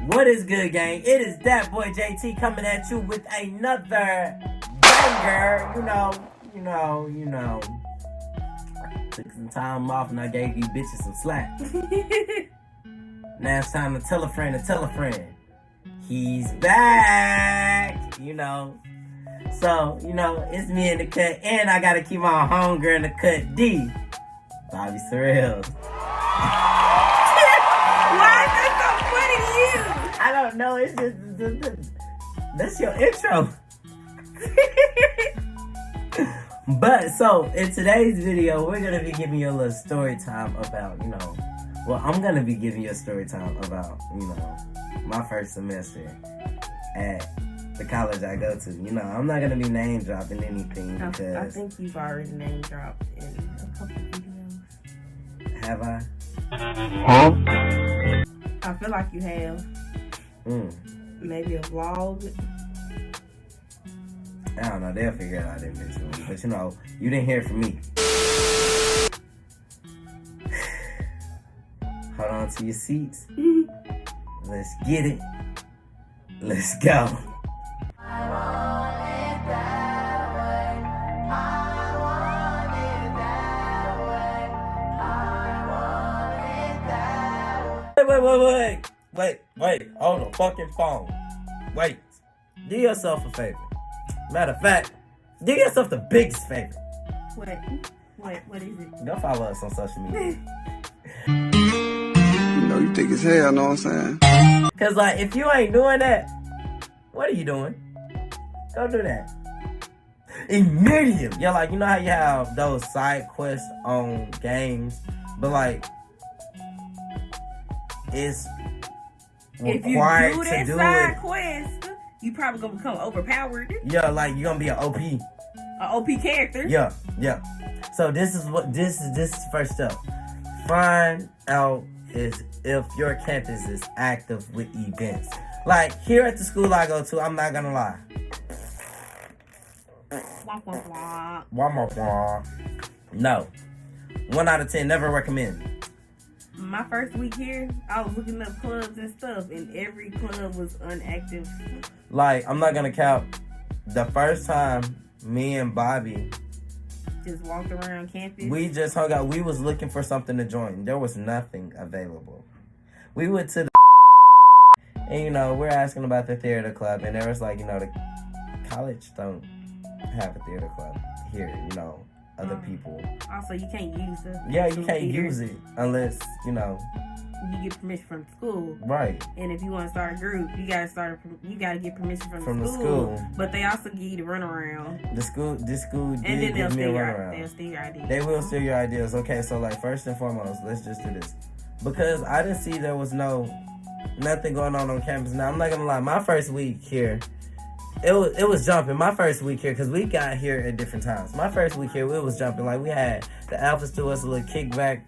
What is good, gang? It is that boy JT coming at you with another banger. You know. Took some time off and I gave you bitches some slack. Now it's time to tell a friend to tell a friend. He's back, So, it's me in the cut, and I gotta keep my homegirl in the cut, D. Bobbie Surreal. Why is that so funny to you? I don't know, it's just, that's your intro. But, so, in today's video, we're gonna be giving you a little story time about, I'm gonna be giving you a story time about, my first semester at the college I go to. I'm not gonna be name dropping anything because I think you've already name dropped in a couple of videos. Have I? I feel like you have. Maybe a vlog. I don't know. They'll figure it out eventually. But you didn't hear it from me. Hold on to your seats. Let's get it. Let's go. Wait. Hold the fucking phone. Wait. Do yourself a favor. Matter of fact, do yourself the biggest favor. What is it? Go follow us on social media. You thick as hell, know what I'm saying? Cause if you ain't doing that, what are you doing? Go do that. Immediately. Yeah, you know how you have those side quests on games, but it's required if you do that side quest, you probably gonna become overpowered. Yeah, you're gonna be an OP. An OP character. Yeah. So this is first step. Find out is if your campus is active with events. Here at the school I go to, I'm not gonna lie. No. 1 out of 10, never recommend. My first week here, I was looking up clubs and stuff, and every club was inactive. I'm not gonna count. The first time me and Bobbie just walked around campus. We just hung out. We was looking for something to join. There was nothing available. We went to the and we're asking about the theater club, and there was the college don't have a theater club here. Other people. Also, you can't use it. Yeah, you can't use it unless you get permission from the school. Right. And if you want to start a group, you gotta get permission from the school. But they also give you the runaround. This school And did then give me a runaround. They'll steal your ideas. They will steal your ideas. Okay, so first and foremost, let's just do this. Because I didn't see there was nothing going on campus. Now I'm not gonna lie, my first week here, it was jumping. My first week here, because we got here at different times. My first week here, it was jumping. We had the alphas to us, a little kickback.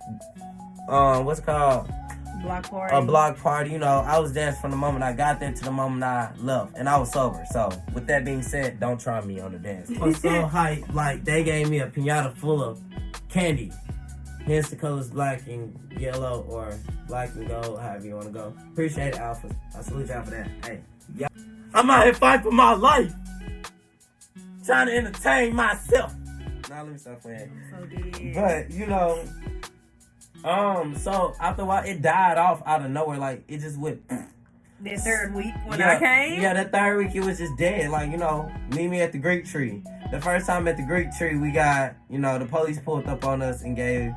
What's it called? Block party. A block party. I was dancing from the moment I got there to the moment I left, and I was sober. So with that being said, don't try me on the dance. I was so hyped. They gave me a piñata full of candy. Hence the colors black and yellow, or black and gold, however you want to go. Appreciate it, alphas. I salute y'all for that. Hey, yeah. I'm out here fighting for my life. Trying to entertain myself. Now let me stop playing. But, so after a while, it died off out of nowhere. It just went. That third week when I came? Yeah, that third week, it was just dead. Meet me at the Greek tree. The first time at the Greek tree, we got, the police pulled up on us and gave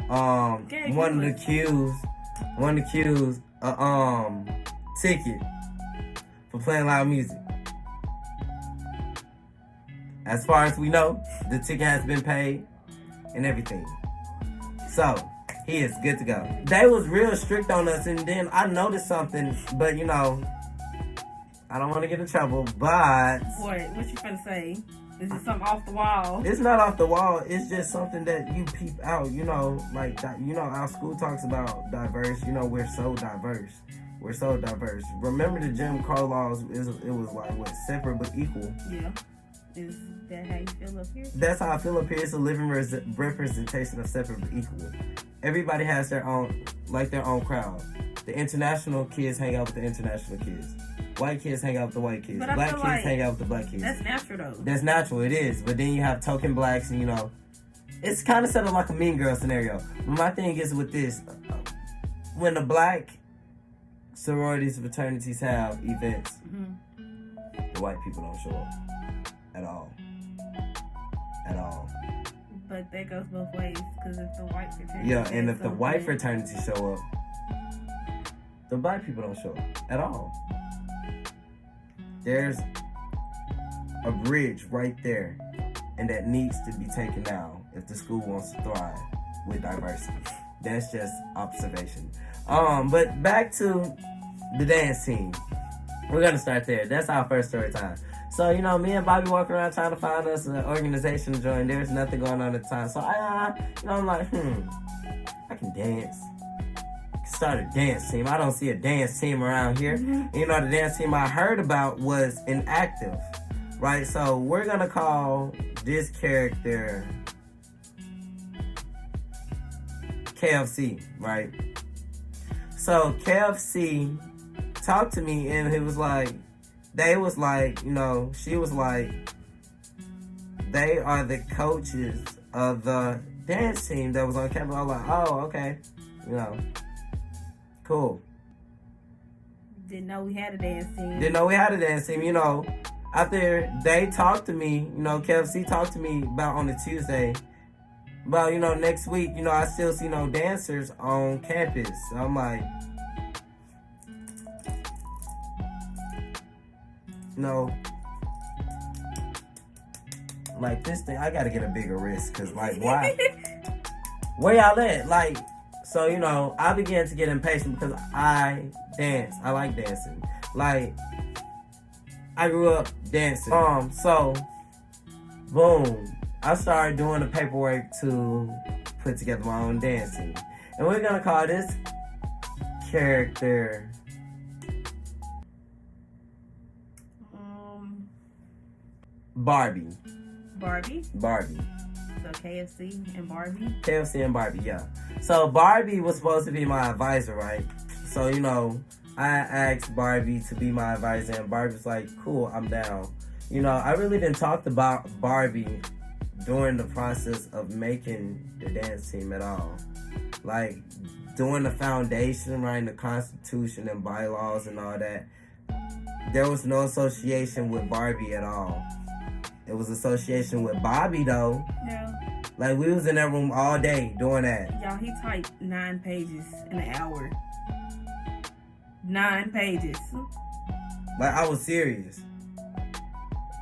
one of the accused a ticket for playing loud music. As far as we know, the ticket has been paid and everything. So he is good to go. They was real strict on us, and then I noticed something, but I don't want to get in trouble, but what you finna say? Is it something off the wall? It's not off the wall. It's just something that you peep out. Our school talks about diverse. We're so diverse. We're so diverse. Remember the Jim Crow laws? It was separate but equal. Yeah. Is that how you feel up here? That's how I feel up here. It's a living representation of separate but equal. Everybody has their own crowd. The international kids hang out with the international kids. White kids hang out with the white kids. But I Black feel kids like hang out with the black kids. That's natural though. That's natural, it is. But then you have token blacks, and it's kind of set up like a Mean Girl scenario. My thing is with this, when the black sororities and fraternities have events, the white people don't show up at all. At all. But that goes both ways, because if the white fraternity... Yeah, and if the white fraternities show up, the black people don't show up at all. There's a bridge right there, and that needs to be taken down if the school wants to thrive with diversity. That's just observation. But back to the dance team. We're gonna start there. That's our first story time. So, me and Bobbie walking around trying to find us an organization to join. There's nothing going on at the time. So, I'm like, I can dance. Start a dance team. I don't see a dance team around here. The dance team I heard about was inactive, right? So, we're going to call this character KFC, right? So, KFC talked to me, and he was like, she was like, they are the coaches of the dance team that was on campus. I was like, oh, okay. Cool. Didn't know we had a dance team. After they talked to me, KFC talked to me about on a Tuesday, about, next week, I still see no dancers on campus. So I'm like, like this thing, I gotta get a bigger wrist, cause like, why? Where y'all at? Like, so I began to get impatient because I dance. I like dancing. Like, I grew up dancing. So, boom, I started doing the paperwork to put together my own dancing, and we're gonna call this character Bobbie. Barbie? Barbie. So KFC and Barbie? KFC and Barbie, yeah. So Barbie was supposed to be my advisor, right? So, I asked Barbie to be my advisor, and Barbie was like, cool, I'm down. I really didn't talk about Barbie during the process of making the dance team at all. Like, doing the foundation, writing the Constitution and bylaws and all that, there was no association with Barbie at all. It was association with Bobbie, though. Yeah. Like, we was in that room all day doing that. Y'all, he typed 9 pages in an hour. 9 pages. Like, I was serious.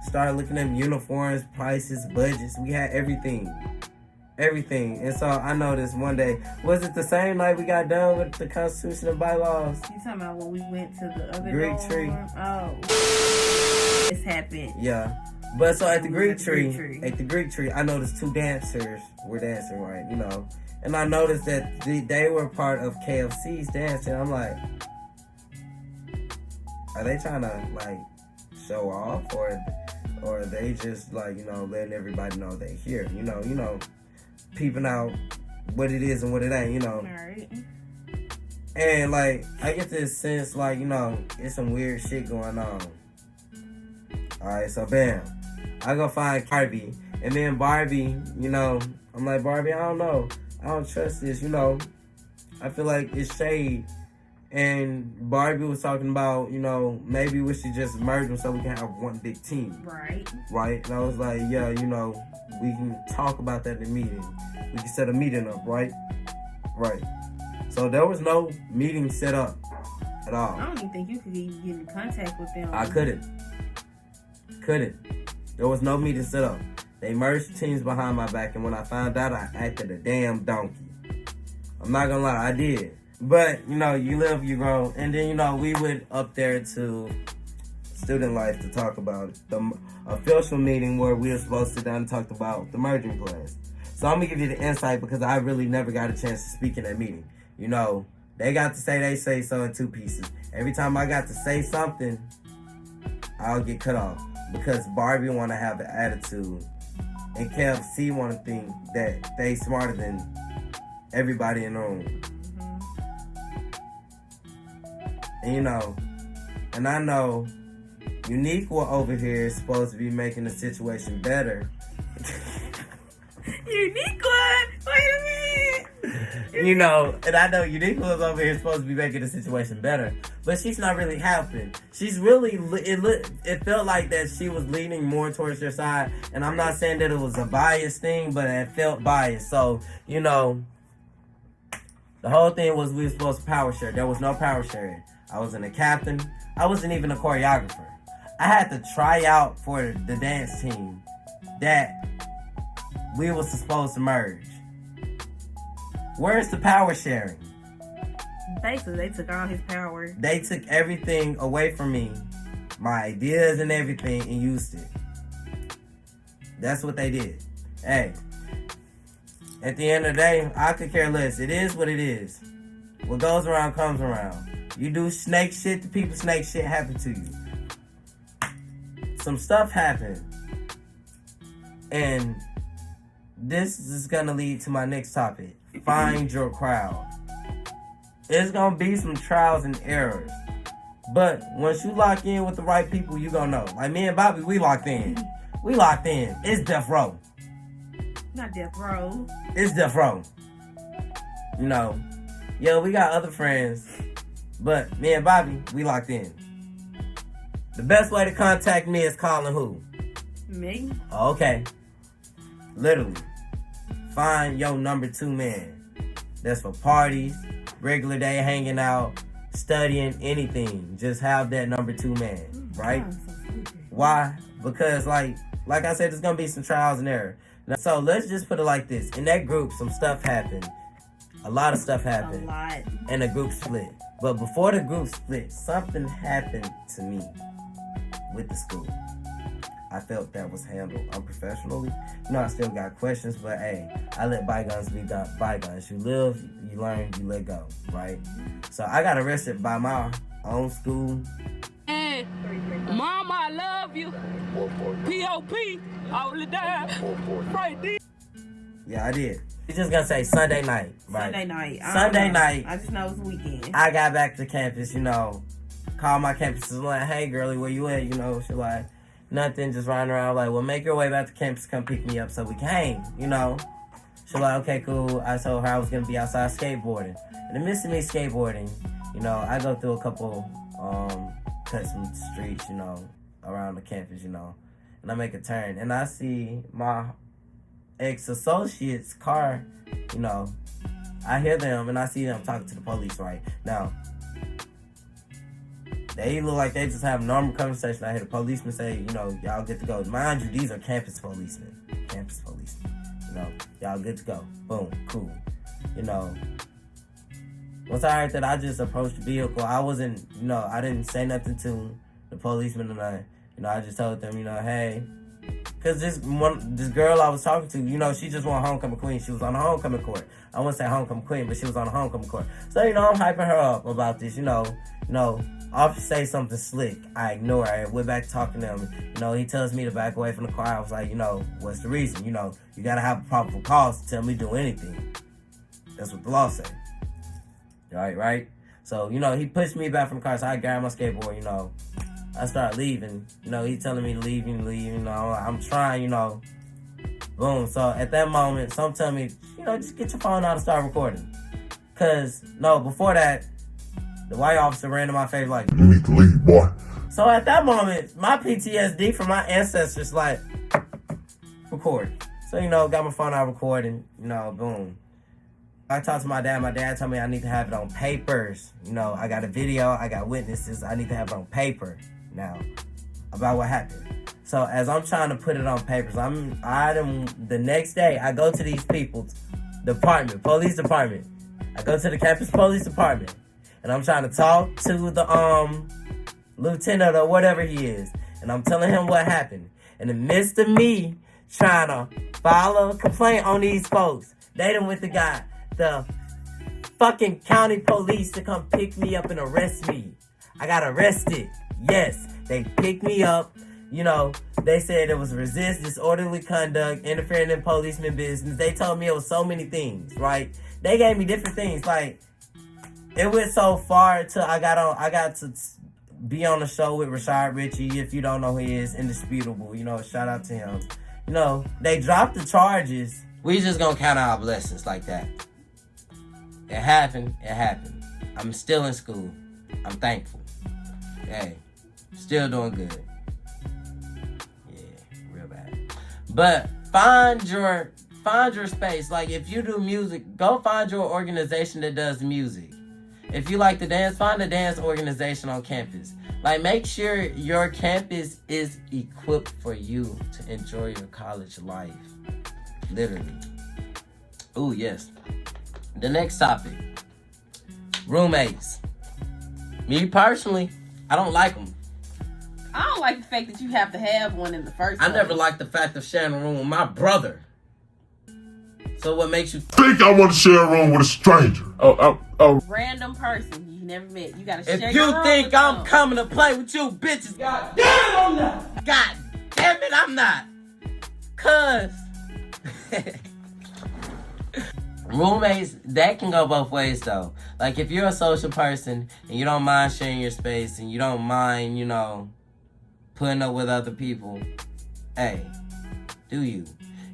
Started looking at uniforms, prices, budgets. We had everything. Everything. And so I noticed one day, was it the same night we got done with the Constitution and bylaws? You talking about when we went to the other Greek tree. Oh. This happened. Yeah. But so at the Greek tree, I noticed 2 dancers were dancing, right? And I noticed that they were part of KFC's dancing. I'm like, are they trying to like show off, or are they just like, letting everybody know they're here? Peeping out what it is and what it ain't, Alright. And like, I get this sense like, it's some weird shit going on. Alright, so bam. I go find Barbie. And then Barbie, I'm like, Barbie, I don't know. I don't trust this, I feel like it's shade. And Barbie was talking about, maybe we should just merge them so we can have one big team. Right. Right? And I was like, yeah, we can talk about that in a meeting. We can set a meeting up, right? Right. So there was no meeting set up at all. I don't even think you could even get in contact with them. I couldn't. There was no meeting set up. They merged teams behind my back, and when I found out, I acted a damn donkey. I'm not gonna lie, I did. But, you live, you grow. And then, we went up there to student life to talk about the official meeting where we were supposed to sit down and talk about the merging plans. So I'm gonna give you the insight because I really never got a chance to speak in that meeting. They got to say so in 2 pieces. Every time I got to say something, I'll get cut off. Because Barbie want to have the attitude, and KFC want to think that they smarter than everybody in the room. And I know Uniqua over here is supposed to be making the situation better. Uniqua? Wait a minute. And I know Uniqua is over here supposed to be making the situation better, but she's not really helping. She's really, it felt like that she was leaning more towards her side, and I'm not saying that it was a biased thing, but it felt biased. So, the whole thing was we were supposed to power share. There was no power sharing. I wasn't a captain. I wasn't even a choreographer. I had to try out for the dance team that we were supposed to merge. Where's the power sharing? Basically, they took all his power. They took everything away from me, my ideas and everything, and used it. That's what they did. Hey, at the end of the day, I could care less. It is what it is. What goes around comes around. You do snake shit to people, snake shit happen to you. Some stuff happened. And this is going to lead to my next topic. Find your crowd. It's going to be some trials and errors. But once you lock in with the right people, you going to know. Like me and Bobbie, we locked in. We locked in. It's death row. Not death row. It's death row. Yeah, we got other friends. But me and Bobbie, we locked in. The best way to contact me is calling who? Me? Okay. Literally. Find your number 2 man. That's for parties, regular day hanging out, studying, anything. Just have that number 2 man, right? Why? Because like I said, there's gonna be some trials and errors. So let's just put it like this. In that group, some stuff happened. A lot of stuff happened. A lot. And the group split. But before the group split, something happened to me with the school. I felt that was handled unprofessionally. I still got questions, but hey, I let bygones be bygones. You live, you learn, you let go, right? So I got arrested by my own school. Hey, Mama, I love you. P.O.P. all the time. Right there. Yeah, I did. He's just gonna say Sunday night, right? Sunday night. Sunday night. I just know it's weekend. I got back to campus, called my campus, was like, hey, girlie, where you at? She like, nothing, just riding around. Like, well, make your way back to campus, come pick me up so we can hang, She like, okay, cool. I told her I was gonna be outside skateboarding. In the midst of me skateboarding, I go through a couple, cut some streets, around the campus, and I make a turn, and I see my ex-associate's car, I hear them, and I see them talking to the police right now. They look like they just have a normal conversation. I hear the policeman say, y'all good to go. Mind you, these are campus policemen. Y'all good to go. Boom, cool. Once I heard that, I just approached the vehicle. I wasn't, I didn't say nothing to the policeman, and I just told them, hey, because this girl I was talking to, she just won homecoming queen. She was on the homecoming court. I wouldn't say homecoming queen, but she was on the homecoming court. So, I'm hyping her up about this, Officer say something slick. I ignore it. I went back talking to him. He tells me to back away from the car. I was like, what's the reason? You got to have a probable cause to tell me to do anything. That's what the law says. Right? So, he pushed me back from the car, so I grabbed my skateboard, I started leaving. He's telling me to leave, I'm trying, Boom. So at that moment, some tell me, just get your phone out and start recording. Before that, the white officer ran in my face like, you need to leave, boy. So at that moment, my PTSD from my ancestors, like, record. So, got my phone out recording, boom. I talked to my dad. My dad told me I need to have it on papers. I got a video. I got witnesses. I need to have it on paper now about what happened. So as I'm trying to put it on papers, the next day, I go to these people's police department. I go to the campus police department. And I'm trying to talk to the lieutenant or whatever he is. And I'm telling him what happened. In the midst of me trying to file a complaint on these folks, they done went the fucking county police to come pick me up and arrest me. I got arrested. Yes, they picked me up. They said it was resist, disorderly conduct, interfering in policeman business. They told me it was so many things, right? They gave me different things. Like, it went so far till I got to be on the show with Rashad Ritchie. If you don't know who he is, indisputable. You know, shout out to him. You know, they dropped the charges. We just gonna count our blessings like that. It happened. It happened. I'm still in school. I'm thankful. Hey, still doing good. Yeah, real bad. But find your space. Like, if you do music, go find your organization that does music. If you like to dance, find a dance organization on campus. Like, make sure your campus is equipped for you to enjoy your college life. Literally. Ooh, yes. The next topic. Roommates. Me personally, I don't like them. I don't like the fact that you have to have one in the first place. I never liked the fact of sharing a room with my brother. So what makes you think I want to share a room with a stranger? Random person you never met. You gotta share if your you room think with I'm them. coming to play with you bitches, God damn it, I'm not. God damn it, I'm not. Cause roommates, that can go both ways though. Like, if you're a social person and you don't mind sharing your space and you don't mind, you know, putting up with other people, hey, do you?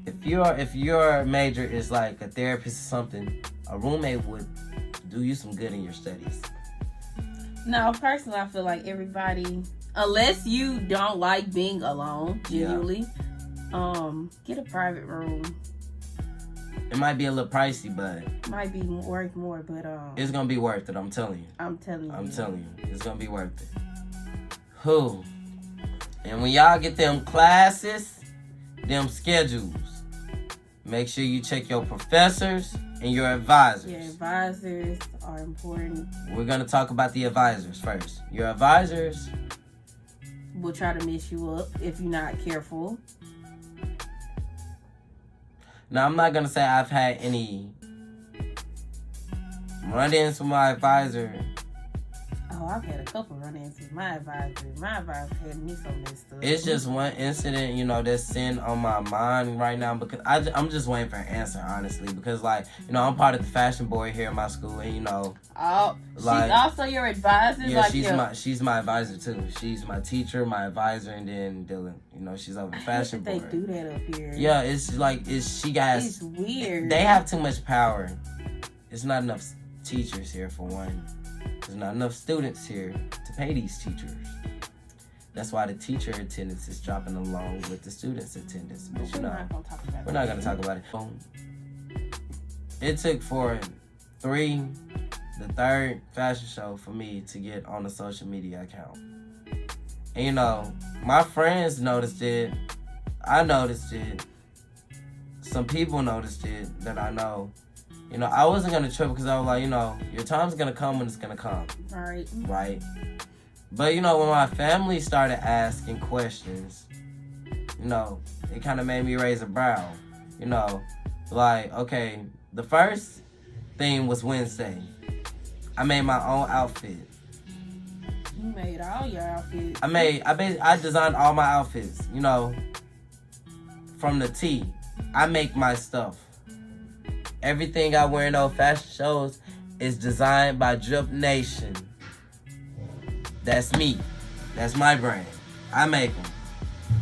If your major is like a therapist or something, a roommate would do you some good in your studies. No, personally, I feel like everybody, unless you don't like being alone, genuinely, get a private room. It might be a little pricey, but might be worth more, but it's gonna be worth it. I'm telling you. I'm telling you, it's gonna be worth it. Who? And when y'all get them classes, them schedules, make sure you check your professors and your advisors. Your advisors are important. We're gonna talk about the advisors first. Your advisors will try to mess you up if you're not careful. Now, I'm not gonna say I've had any run-ins with my advisor. Oh, I've had a couple run-ins with my advisor. My advisor had me so messed up. It's just one incident, you know, that's sitting on my mind right now because I'm just waiting for an answer, honestly. Because, like, you know, I'm part of the fashion board here at my school, and you know, like, she's also your advisor. Yeah, like she's my advisor too. She's my teacher, my advisor, and then Dylan. You know, she's over the fashion board. They do that up here. Yeah, it's like it's weird. They have too much power. It's not enough teachers here for one. There's not enough students here to pay these teachers. That's why the teacher attendance is dropping along with the students' attendance. But you know, we're not gonna talk about it. It took for the third fashion show for me to get on a social media account. And you know, my friends noticed it. I noticed it. Some people noticed it that I know. You know, I wasn't going to trip because I was like, you know, your time's going to come when it's going to come. Right? But, you know, when my family started asking questions, you know, it kind of made me raise a brow. You know, like, okay, the first thing was Wednesday. I made my own outfit. You made all your outfits. I designed all my outfits, you know, from the T. I make my stuff. Everything I wear in those fashion shows is designed by Drip Nation. That's me. That's my brand. I make them.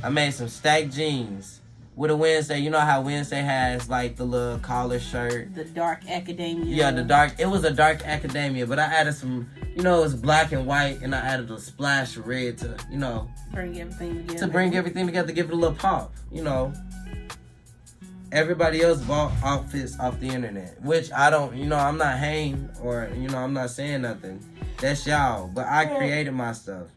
I made some stacked jeans with a Wednesday. You know how Wednesday has like the little collar shirt? The dark academia. Yeah, it was a dark academia, but I added some, you know, it was black and white, and I added a splash of red to, you know, bring everything together, give it a little pop, you know. Everybody else bought outfits off the internet, which I don't, you know, I'm not hating or, you know, I'm not saying nothing. That's y'all, but I created my stuff.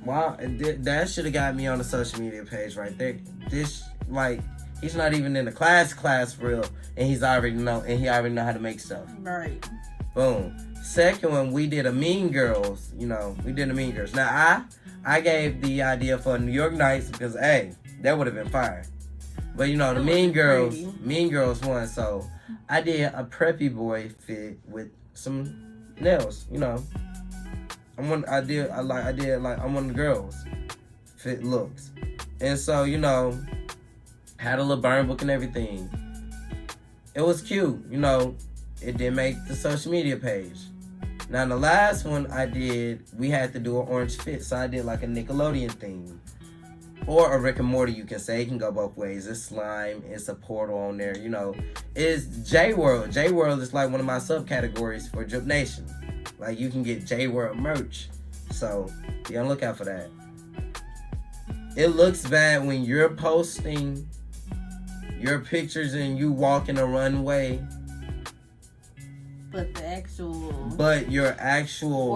Wow, that should have got me on the social media page right there. This, like, he's not even in the class for real, and he already know how to make stuff. Right. Boom. Second one, we did a Mean Girls. You know, we did a Mean Girls. Now I gave the idea for New York Nights because, hey, that would have been fire. But you know, the Mean Girls won, so I did a preppy boy fit with some nails. You know, I'm one of the girls fit looks, and so you know, had a little burn book and everything. It was cute, you know. it didn't make the social media page. Now, the last one I did, we had to do an orange fit, so I did like a Nickelodeon theme. Or a Rick and Morty, you can say. It can go both ways. It's slime. It's a portal on there, you know. It's J-World. J-World is like one of my subcategories for Drip Nation. Like, you can get J-World merch. So, be on the lookout for that. It looks bad when you're posting your pictures and you walk in a runway. But your actual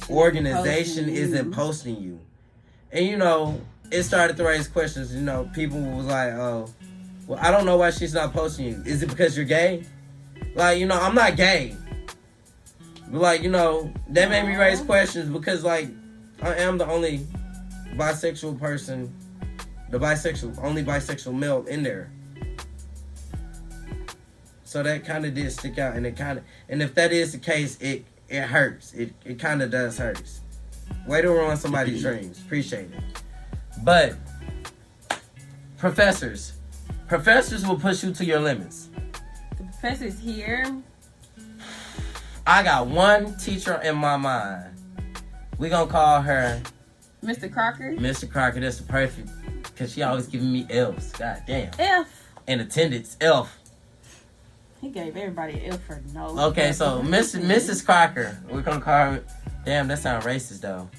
organization isn't posting you. And, you know, it started to raise questions. You know, people was like, oh, well, I don't know why she's not posting you. Is it because you're gay? Like, you know, I'm not gay. But, like, you know, that made me raise questions because, like, I am the only bisexual person, only bisexual male in there. So that kind of did stick out, and and if that is the case, it hurts. It kind of does hurt. Way to ruin somebody's dreams. Appreciate it. But professors will push you to your limits. The professor's here. I got one teacher in my mind. We gonna call her Mr. Crocker. Mr. Crocker. That's the perfect, because she always giving me F's. God damn. F. And attendance F. He gave everybody an F for no. Okay, so Mrs. Crocker. We're gonna call her. Damn, that sounds racist though.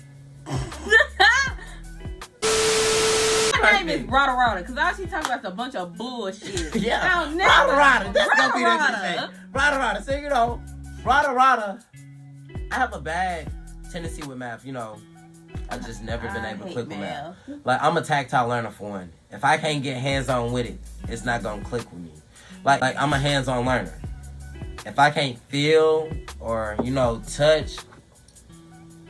Her name is Rada, because all she talking about is a bunch of bullshit. Yeah. I'll never. Rada. That's gonna be Rada. that thing. Rada. So, you know, Rada. I have a bad tendency with math, you know. I've just never been able to click with math. Like, I'm a tactile learner for one. If I can't get hands-on with it, it's not gonna click with me. Like I'm a hands-on learner. If I can't feel or, you know, touch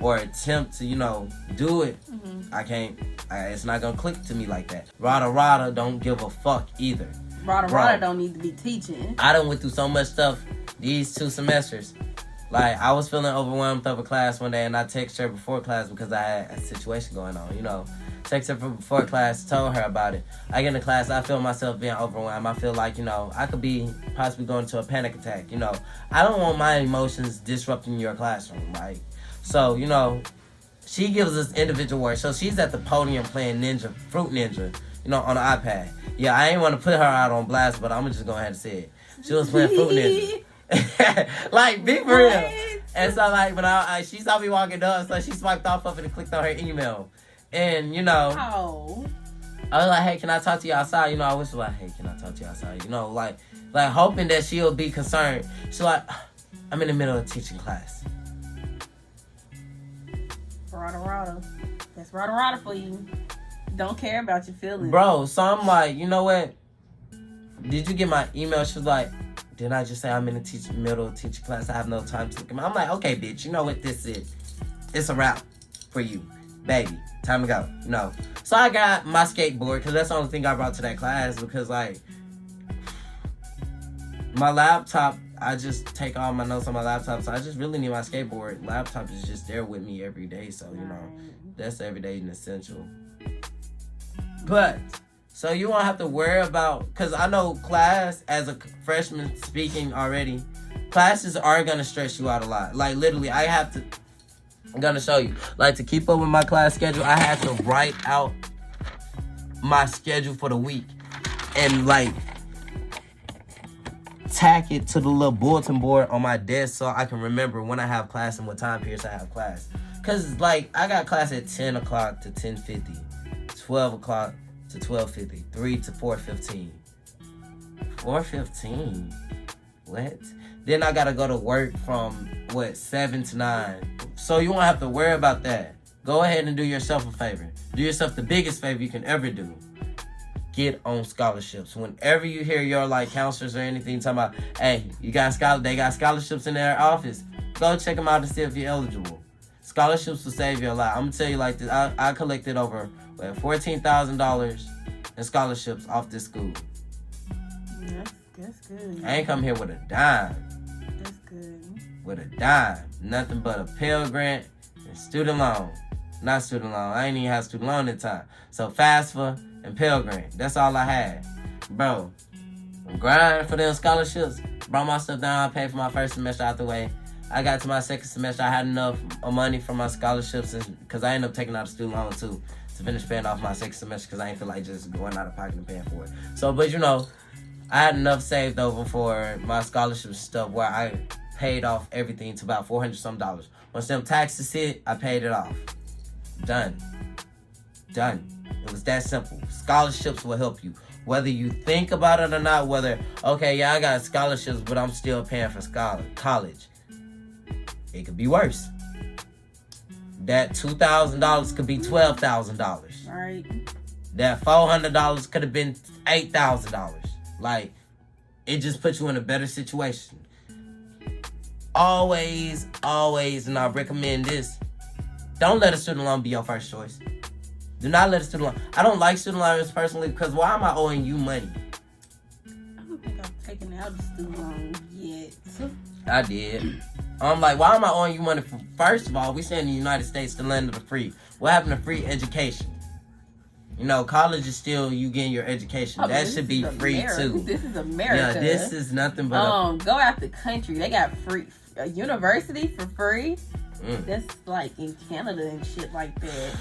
or attempt to, you know, do it, I can't. It's not gonna click to me like that. Rada don't give a fuck either. Rada don't need to be teaching. I done went through so much stuff these 2 semesters. Like, I was feeling overwhelmed over class one day, and I texted her before class because I had a situation going on, you know. Texted her before class, told her about it. I get into class, I feel myself being overwhelmed. I feel like, you know, I could be possibly going to a panic attack, you know. I don't want my emotions disrupting your classroom, right? So, you know, she gives us individual work. So she's at the podium playing Fruit Ninja, you know, on the iPad. Yeah, I ain't want to put her out on blast, but I'm just going to go ahead and say it. She was playing Fruit Ninja. Like, be for real. And so, like, when she saw me walking up, so she swiped off of it and clicked on her email. And, you know, I was like, hey, can I talk to you outside? You know, I was like, hey, can I talk to you outside? You know, like hoping that she'll be concerned. She's like, I'm in the middle of teaching class. Rada. That's Rada for you. Don't care about your feelings. Bro, so I'm like, you know what? Did you get my email? She was like, didn't I just say I'm in the middle of teaching class? I have no time to look at my... I'm like, okay, bitch, you know what this is? It's a wrap for you. Baby, time to go. You know. So I got my skateboard, because that's the only thing I brought to that class, because, like, my laptop, I just take all my notes on my laptop, so I just really need my skateboard. Laptop is just there with me every day, so, you know, that's everyday and essential. But, so you won't have to worry about, because I know class, as a freshman speaking already, classes are going to stress you out a lot. Like, literally, I'm going to show you. Like, to keep up with my class schedule, I had to write out my schedule for the week and, like, tack it to the little bulletin board on my desk so I can remember when I have class and what time periods I have class. Because, like, I got class at 10 o'clock to 10:50, 12 o'clock to 12:50, 3 to 4:15. 4:15? What? Then I got to go to work from, 7 to 9. So you won't have to worry about that. Go ahead and do yourself a favor. Do yourself the biggest favor you can ever do. Get on scholarships. Whenever you hear your, like, counselors or anything talking about, hey, they got scholarships in their office, go check them out to see if you're eligible. Scholarships will save you a lot. I'm going to tell you like this. I collected over $14,000 in scholarships off this school. That's good. I ain't come here with a dime. That's good. With a dime. Nothing but a Pell Grant and student loan. Not student loan. I ain't even have student loan at the time. So FAFSA and Pell Grant. That's all I had. Bro, I'm grinding for them scholarships. Brought my stuff down. I paid for my first semester out the way. I got to my second semester. I had enough money for my scholarships because I ended up taking out a student loan too to finish paying off my second semester because I ain't feel like just going out of pocket and paying for it. So, but you know, I had enough saved over for my scholarship stuff where I paid off everything to about $400 some. Once them taxes hit, I paid it off. Done. It was that simple. Scholarships will help you. Whether you think about it or not, whether, okay, yeah, I got scholarships, but I'm still paying for college. It could be worse. That $2,000 could be $12,000. Right. That $400 could have been $8,000. Like, it just puts you in a better situation. Always, and I recommend this, don't let a student loan be your first choice. Do not let a student loan. I don't like student loans personally because why am I owing you money? I don't think I've taken out a student loan yet. I did. I'm like, why am I owing you money? First of all, we say in the United States, the land of the free. What happened to free education? You know, college is still you getting your education. Oh, that should be free too. This is America. Yeah, this is nothing but go out the country. They got free a university for free. That's like in Canada and shit like that.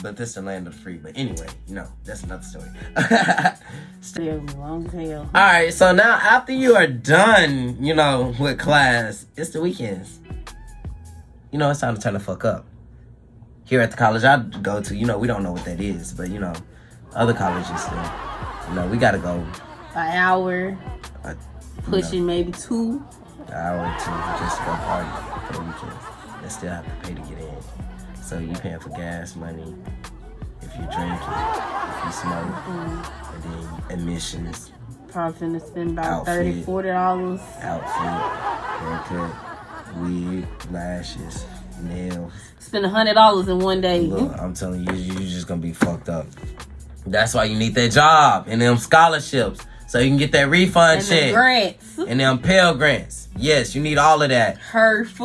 But this is the land of the free. But anyway, you know, that's another story. Still long tail. Alright, so now after you are done, you know, with class, it's the weekends. You know, it's time to turn the fuck up. Here at the college I go to, you know, we don't know what that is, but you know, other colleges still, you know, we gotta go an hour, pushing maybe 2 hour or 2 just to go party for the weekends. They still have to pay to get in. So you paying for gas money, if you drink, if you smoke, and then admissions. Probably finna spend about outfit, $30-$40. Outfit, haircut, wig, lashes, nails. Spend $100 in one day. Look, I'm telling you, you're just gonna be fucked up. That's why you need that job and them scholarships. So you can get that refund and check. The grants. And them Pell Grants. Yes, you need all of that. HERF.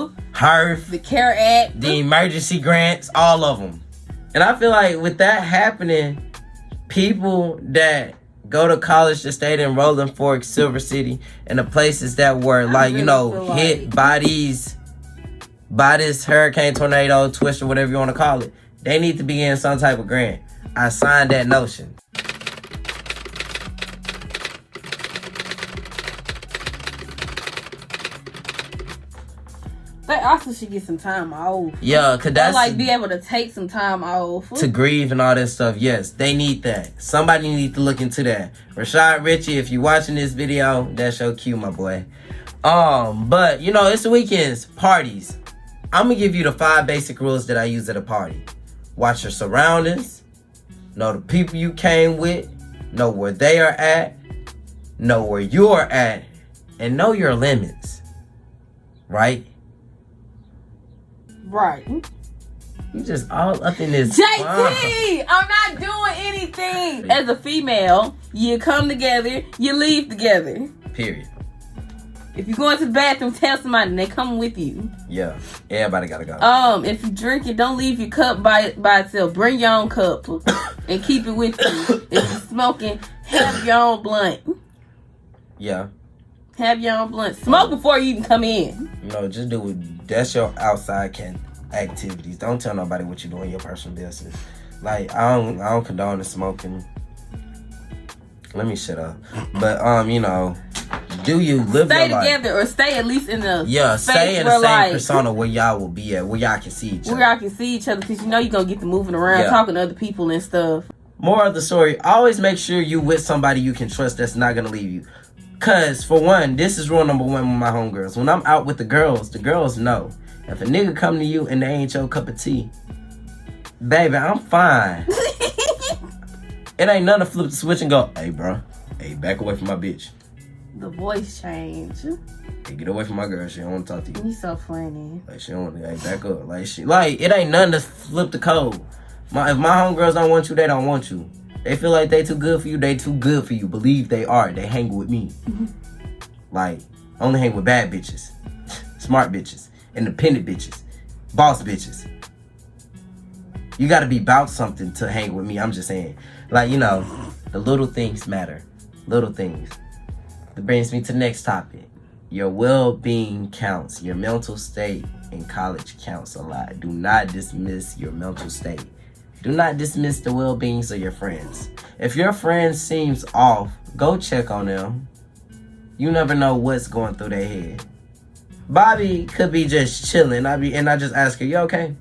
The CARE Act. The emergency grants. All of them. And I feel like with that happening, people that go to college that stayed in Rolling Fork, Silver City, and the places that were like, really, you know, hit by this hurricane, tornado, twist, or whatever you want to call it, they need to be in some type of grant. I signed that notion. They also should get some time off. Yeah, cause that's like be able to take some time off to grieve and all that stuff. Yes, they need that. Somebody need to look into that. Rashad Richie, if you watching this video, that's your cue, my boy. But you know, it's the weekends, parties. I'm gonna give you the 5 basic rules that I use at a party. Watch your surroundings. Know the people you came with. Know where they are at. Know where you are at. And know your limits. Right? Right. You just all up in this. JT! I'm not doing anything. As a female, you come together, you leave together. Period. If you go into the bathroom, tell somebody and they come with you. Yeah. Everybody gotta go. If you drink it, don't leave your cup by itself. Bring your own cup and keep it with you. If you're smoking, have your own blunt. Yeah. Have your own blunt. Smoke before you even come in. You know, just do it. That's your outside activities. Don't tell nobody what you're doing in your personal business. Like, I don't condone the smoking. Let me shut up. But you know, do you live stay your together life? Or stay at least in the stay in the same persona where y'all will be at, where y'all can see each other. Where y'all can see each other, because you know you're gonna get to moving around, talking to other people and stuff. More of the story, always make sure you with somebody you can trust that's not gonna leave you. Cause for one, this is rule number 1 with my homegirls. When I'm out with the girls know. If a nigga come to you and they ain't your cup of tea, baby, I'm fine. It ain't nothing to flip the switch and go, hey bro, hey, back away from my bitch. The voice change. Hey, get away from my girl. She don't want to talk to you. You so funny. Like, she don't want to, hey, back up. Like, it ain't nothing to flip the code. If my homegirls don't want you, they don't want you. They feel like they too good for you, they too good for you. Believe they are. They hang with me. Like, I only hang with bad bitches. Smart bitches. Independent bitches. Boss bitches. You gotta be about something to hang with me. I'm just saying. Like, you know, the little things matter. Little things. That brings me to the next topic. Your well-being counts. Your mental state in college counts a lot. Do not dismiss your mental state. Do not dismiss the well-beings of your friends. If your friend seems off, go check on them. You never know what's going through their head. Bobbie could be just chilling. I just ask her, you okay?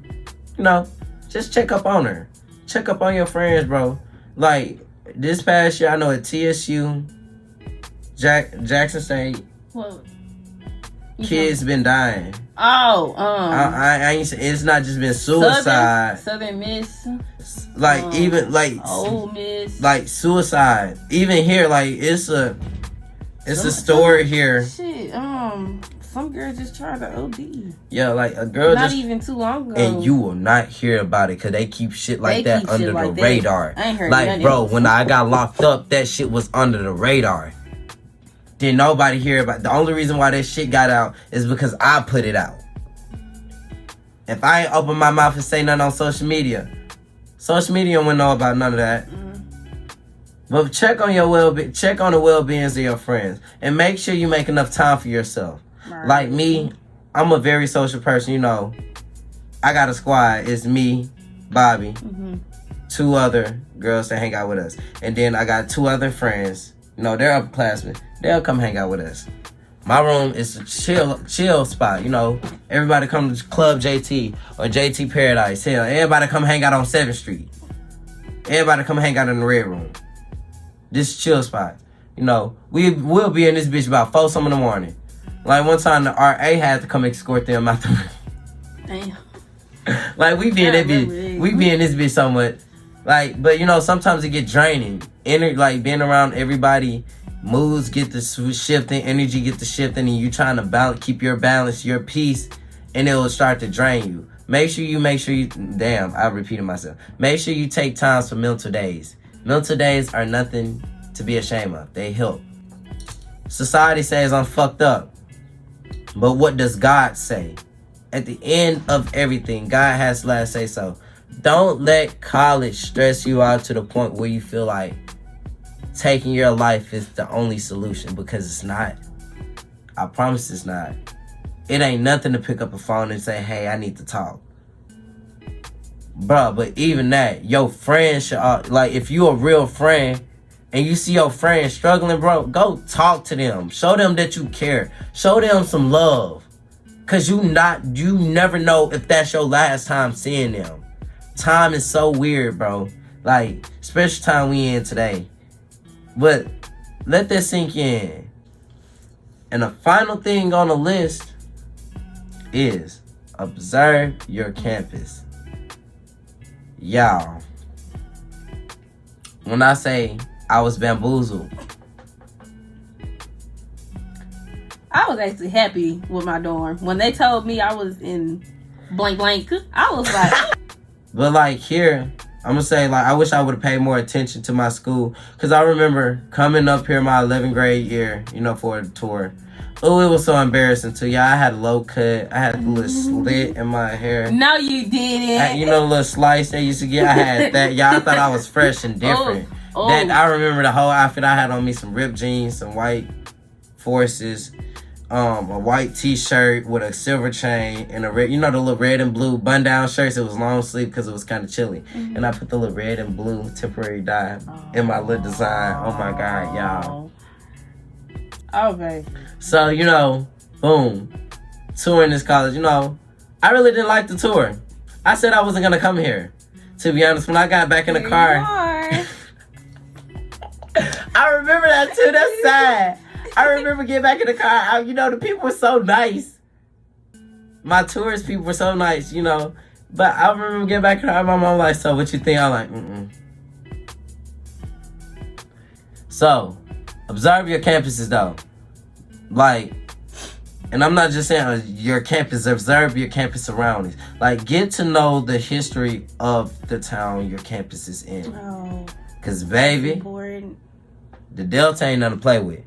You know, just check up on her. Check up on your friends, bro. Like, this past year, I know at TSU, Jackson State, Well, kids been dying. Oh, I ain't. It's not just been suicide. Southern Miss. Like even like Ole Miss. like suicide. Even here, like it's a story here. Shit. Some girl just tried to OD. Yeah, like a girl Not just even too long ago. and you will not hear about it because they keep shit like They that keep under shit the like that. radar. I ain't heard Like, none bro, else. when I got locked up, that shit was under the radar. Didn't nobody hear about. The only reason why that shit got out is because I put it out. If I ain't open my mouth and say nothing on social media wouldn't know about none of that. But check on your check on the well-beings of your friends, and make sure you make enough time for yourself. Right. Like me, I'm a very social person. You know, I got a squad. It's me, Bobbie, 2 other girls that hang out with us, and then I got 2 other friends. You know, they're upperclassmen. They'll come hang out with us. My room is a chill spot. You know, everybody come to Club JT or JT Paradise. Hell, everybody come hang out on 7th Street. Everybody come hang out in the Red Room. This chill spot. You know, we'll be in this bitch about 4 some in the morning. Like one time the RA had to come escort them out the room. Damn. Like we be in that bitch. We be in this bitch so much. Like, but you know, sometimes it get draining. Like being around everybody, moods get the shifting, energy get the shifting, and you trying to keep your balance, your peace, and it will start to drain you. Make sure you. Damn, I repeated myself. Make sure you take times for mental days. Mental days are nothing to be ashamed of. They help. Society says I'm fucked up, but what does God say? At the end of everything, God has the last say so. Don't let college stress you out to the point where you feel like taking your life is the only solution, because it's not. I promise it's not. It ain't nothing to pick up a phone and say, hey, I need to talk. Bruh, but even that, your friend should, like, if you a real friend and you see your friend struggling, bro, go talk to them. Show them that you care. Show them some love. Cause you never know if that's your last time seeing them. Time is so weird, bro. Like, especially time we in today. But let that sink in. And the final thing on the list is observe your campus. Y'all, when I say I was bamboozled, I was actually happy with my dorm. When they told me I was in blank, I was like... But like here, I'm gonna say, like, I wish I would have paid more attention to my school. Because I remember coming up here my 11th grade year, you know, for a tour. Oh, it was so embarrassing too. Yeah, I had a low cut. I had a little slit in my hair. No, you didn't. You know the little slice they used to get? I had that. Y'all thought I was fresh and different. That I remember the whole outfit. I had on me some ripped jeans, some white Forces, a white t-shirt with a silver chain and a red, you know, the little red and blue button-down shirts. It was long sleeve because it was kind of chilly. And I put the little red and blue temporary dye in my little design. Oh my God, y'all. Okay. So, you know, boom, touring this college. You know, I really didn't like the tour. I said I wasn't gonna come here. To be honest, when I got back in the car, I remember that too. That's sad. I remember getting back in the car. You know, the people were so nice. My tourist people were so nice, you know. But I remember getting back in the car. My mom was like, so what you think? I'm like, So, observe your campuses though. Like, and I'm not just saying your campus, observe your campus surroundings. Like, get to know the history of the town your campus is in. Oh, Cause baby, important. The Delta ain't nothing to play with.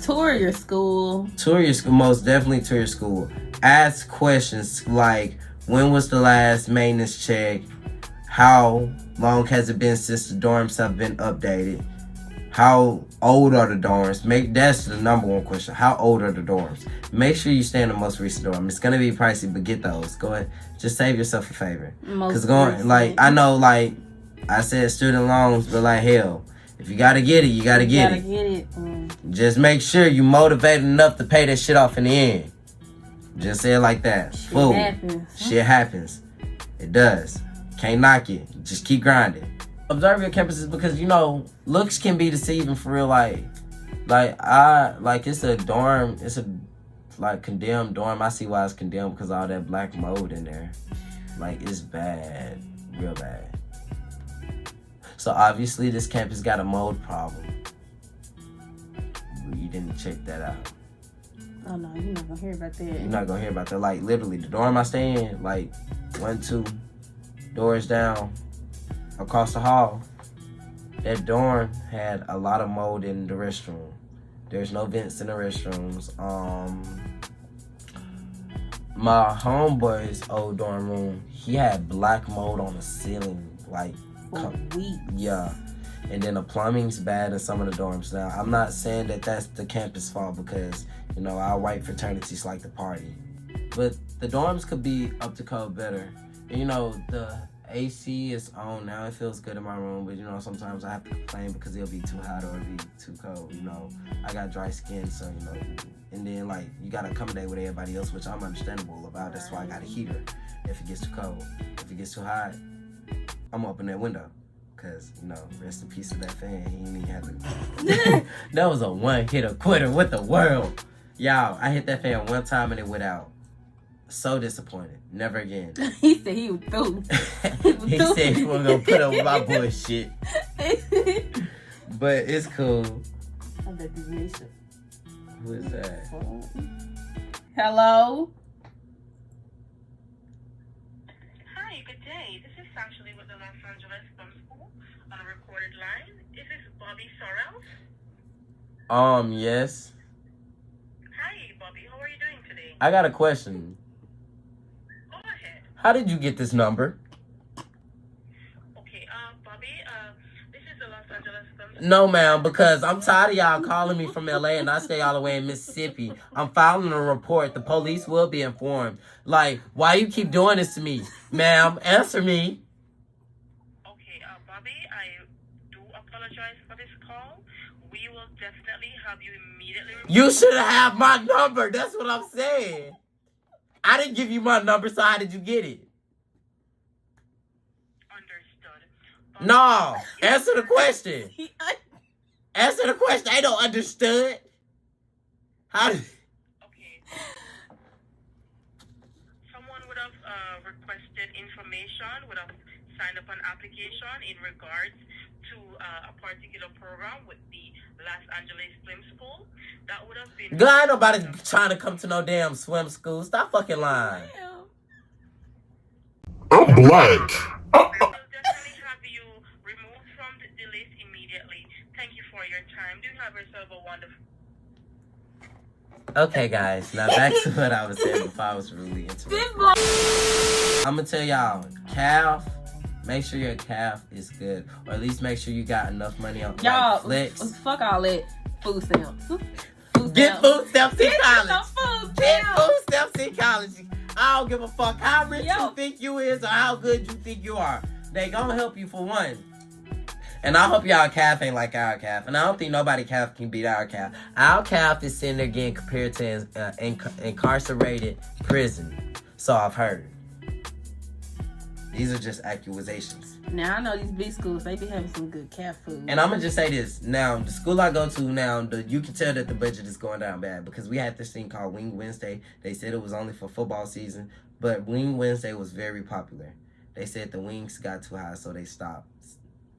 Tour your school. Tour your school, most definitely tour your school. Ask questions like, when was the last maintenance check? How long has it been since the dorms have been updated? How old are the dorms? That's the number one question. How old are the dorms? Make sure you stay in the most recent dorm. It's gonna be pricey, but get those. Go ahead, just save yourself a favor. Cause I know, like I said, student loans, but like hell, if you gotta get it, you gotta get it. Just make sure you motivated enough to pay that shit off in the end. Just say it like that. Shit happens. It does. Can't knock it. Just keep grinding. Observe your campuses because looks can be deceiving for real. It's a dorm. It's a condemned dorm. I see why it's condemned because all that black mold in there. Like it's bad, real bad. So obviously this campus got a mold problem. You didn't check that out. Oh no, you're not gonna hear about that. You're not gonna hear about that. Like literally, the dorm I stay in, like 1, 2 doors down. Across the hall, that dorm had a lot of mold in the restroom. There's no vents in the restrooms. My homeboy's old dorm room, he had black mold on the ceiling, for weeks. Yeah, and then the plumbing's bad in some of the dorms. Now, I'm not saying that that's the campus fault because our white fraternities like to party, but the dorms could be up to code better. The AC is on now. It feels good in my room, but sometimes I have to complain because it'll be too hot or it'll be too cold. I got dry skin, so and then you gotta accommodate with everybody else, which I'm understandable about. That's why I got a heater if it gets too cold. If it gets too hot, I'm gonna open that window. Cause rest in peace to that fan. He didn't even have to. That was a one-hitter quitter with the world. Y'all, I hit that fan one time and it went out. So disappointed. Never again. He said he was through. He said he wasn't gonna put up with my bullshit. But it's cool. I bet this Nisha. Who is that? Hello? Hi, good day. This is actually with the Los Angeles Film School on a recorded line. Is this Bobbie Sorrell? Yes. Hi, Bobbie. How are you doing today? I got a question. Go ahead. How did you get this number? Okay, Bobbie, this is the Los Angeles Film School. No, ma'am, because I'm tired of y'all calling me from LA and I stay all the way in Mississippi. I'm filing a report. The police will be informed. Why you keep doing this to me? Ma'am, answer me. Okay, Bobbie, I do apologize for this call. We will definitely have you immediately removed. You should have my number. That's what I'm saying. I didn't give you my number, so how did you get it? Understood. No, answer the question. Answer the question. I don't understood. How did... Okay. Someone would have requested information, would have signed up an application in regards to a particular program with the Los Angeles Film School. That would have been... Girl, ain't nobody trying to come to no damn swim school. Stop fucking lying. I'm black. We'll definitely have you removed from the list immediately. Thank you for your time. Do have yourself a wonderful... Okay, guys. Now back to what I was saying before I was really interrupted. I'm going to tell y'all, calf, make sure your calf is good. Or at least make sure you got enough money on Y'all, Flex. fuck all that food stamps. Get food stamps in college. Some food Get stamps. food stamps in college. I don't give a fuck how rich Yo. you think you is or how good you think you are. They gonna help you for one. And I hope y'all calf ain't like our calf. And I don't think nobody calf can beat our calf. Our calf is sitting there getting compared to incarcerated prison. So I've heard. These are just accusations. Now I know these big schools, they be having some good cat food. And I'm gonna just say this. Now, the school I go to now, you can tell that the budget is going down bad because we had this thing called Wing Wednesday. They said it was only for football season, but Wing Wednesday was very popular. They said the wings got too high, so they stopped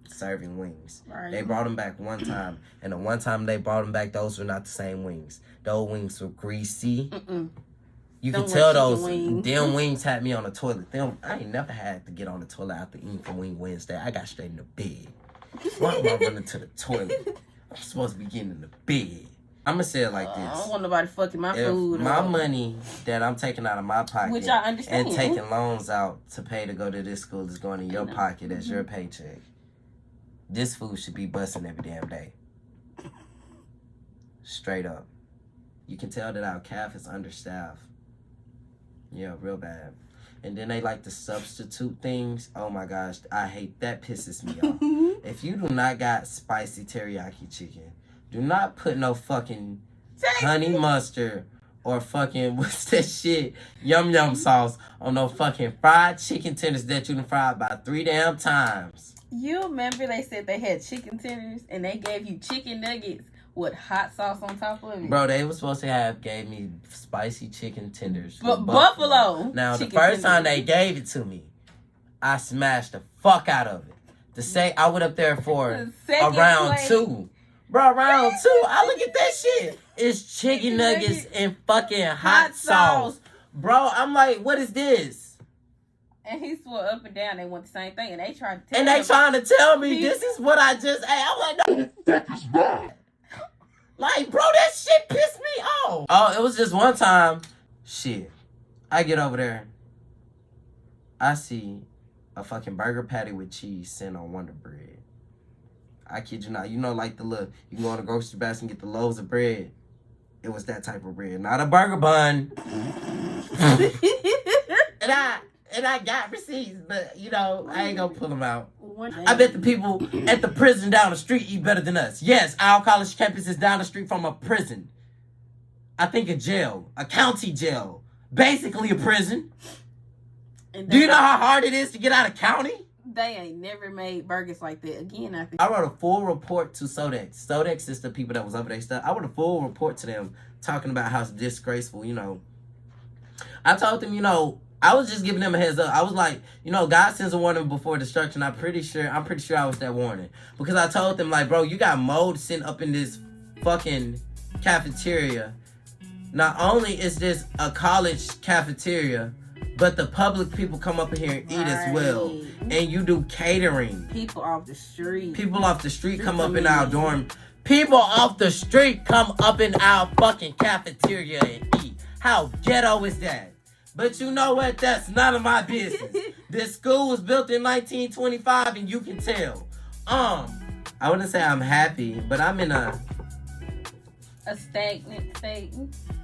serving wings. Right. They brought them back one time, and the one time they brought them back, those were not the same wings. Those wings were greasy. You can tell those damn wings had me on the toilet. I ain't never had to get on the toilet after eating from Wing Wednesday. I got straight in the bed. Why am I running to the toilet? I'm supposed to be getting in the bed. I'm going to say it like this. I don't want nobody fucking my If food. my money that I'm taking out of my pocket Which I understand. and taking loans out to pay to go to this school is going in your pocket as your paycheck, this food should be busting every damn day. Straight up. You can tell that our calf is understaffed. Yeah, real bad. And then they like to substitute things. Oh my gosh, I hate that. Pisses me off. If you do not got spicy teriyaki chicken, do not put no fucking honey mustard or fucking, what's that shit, yum yum sauce on no fucking fried chicken tenders that you done fried about 3 damn times. You remember they said they had chicken tenders and they gave you chicken nuggets with hot sauce on top of it? Bro, they were supposed to gave me spicy chicken tenders. But buffalo. Now, the first time they gave it to me, I smashed the fuck out of it. I went up there for round 2. Bro, round 2, I look at that shit. It's chicken nuggets and fucking hot sauce. Bro, I'm like, what is this? And he swore up and down they want the same thing. And they tried to tell And they trying to tell me this is what I just ate. I'm like, no, the fuck is that? Like, bro, that shit pissed me off. Oh, it was just one time. Shit. I get over there. I see a fucking burger patty with cheese sitting on Wonder Bread. I kid you not. You know, like the little, you can go in the grocery basket and get the loaves of bread. It was that type of bread, not a burger bun. and I got receipts, but you know, I ain't gonna pull them out. I bet the people at the prison down the street eat better than us. Yes, our college campus is down the street from a prison. I think a jail, a county jail, basically a prison. Do you know how hard it is to get out of county? They ain't never made burgers like that again. I wrote a full report to Sodex. Sodex is the people that was over their stuff. I wrote a full report to them talking about how it's disgraceful, you know. I told them, you know, I was just giving them a heads up. I was like, you know, God sends a warning before destruction. I'm pretty sure I was that warning. Because I told them, like, bro, you got mold sitting up in this fucking cafeteria. Not only is this a college cafeteria, but the public people come up in here and eat as well. And you do catering. People off the street. People off the street come up in our dorm. People off the street come up in our fucking cafeteria and eat. How ghetto is that? But you know what? That's none of my business. This school was built in 1925 and you can tell. I wouldn't say I'm happy, but I'm in a stagnant state.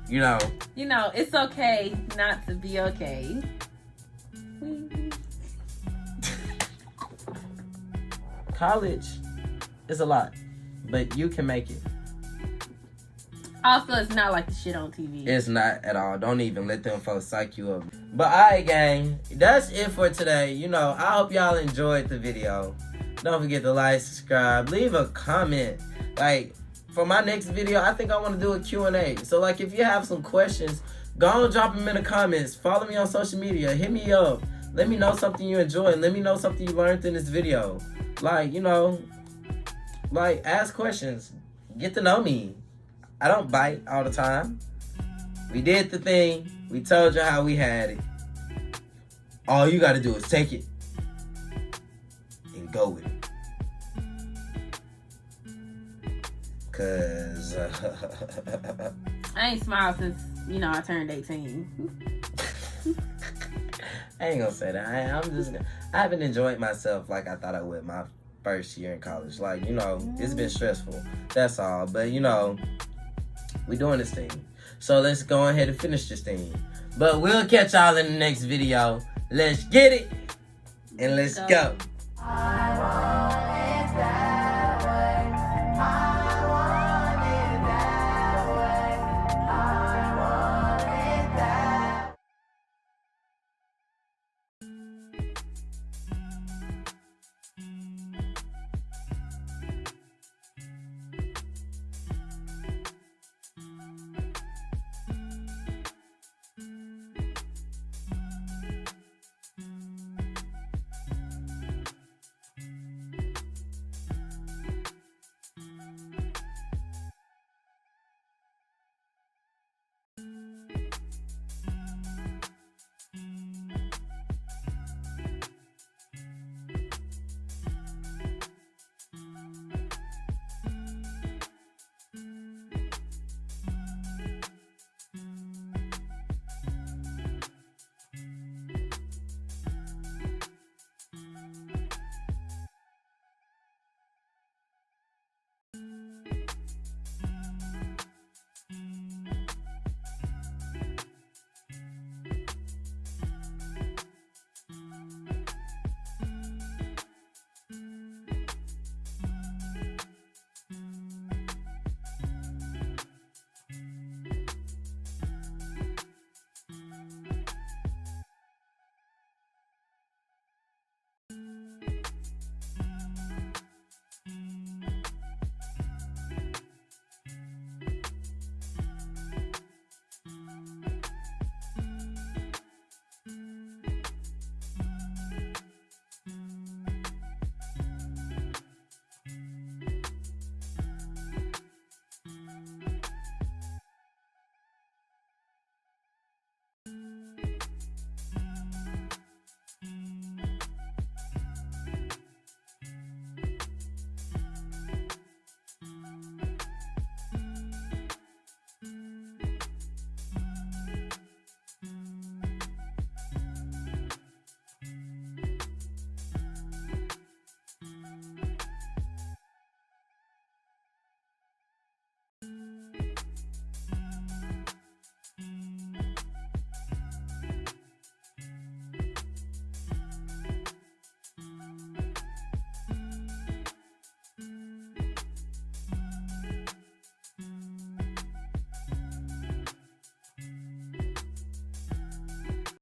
You know, it's okay not to be okay. College is a lot, but you can make it. Also, it's not like the shit on TV. It's not at all. Don't even let them folks psych you up. But alright, gang, that's it for today. You know, I hope y'all enjoyed the video. Don't forget to like, subscribe, leave a comment. Like, for my next video, I think I want to do a Q&A. So, like, if you have some questions, go and drop them in the comments. Follow me on social media. Hit me up. Let me know something you enjoyed. Let me know something you learned in this video. Like, you know, like, ask questions. Get to know me. I don't bite all the time. We did the thing. We told you how we had it. All you got to do is take it and go with it. Cause I ain't smiled since, I turned 18. I ain't gonna say that. I haven't enjoyed myself like I thought I would my first year in college. Like, it's been stressful. That's all. But, we doing this thing. So let's go ahead and finish this thing. But we'll catch y'all in the next video. Let's get it. And let's go.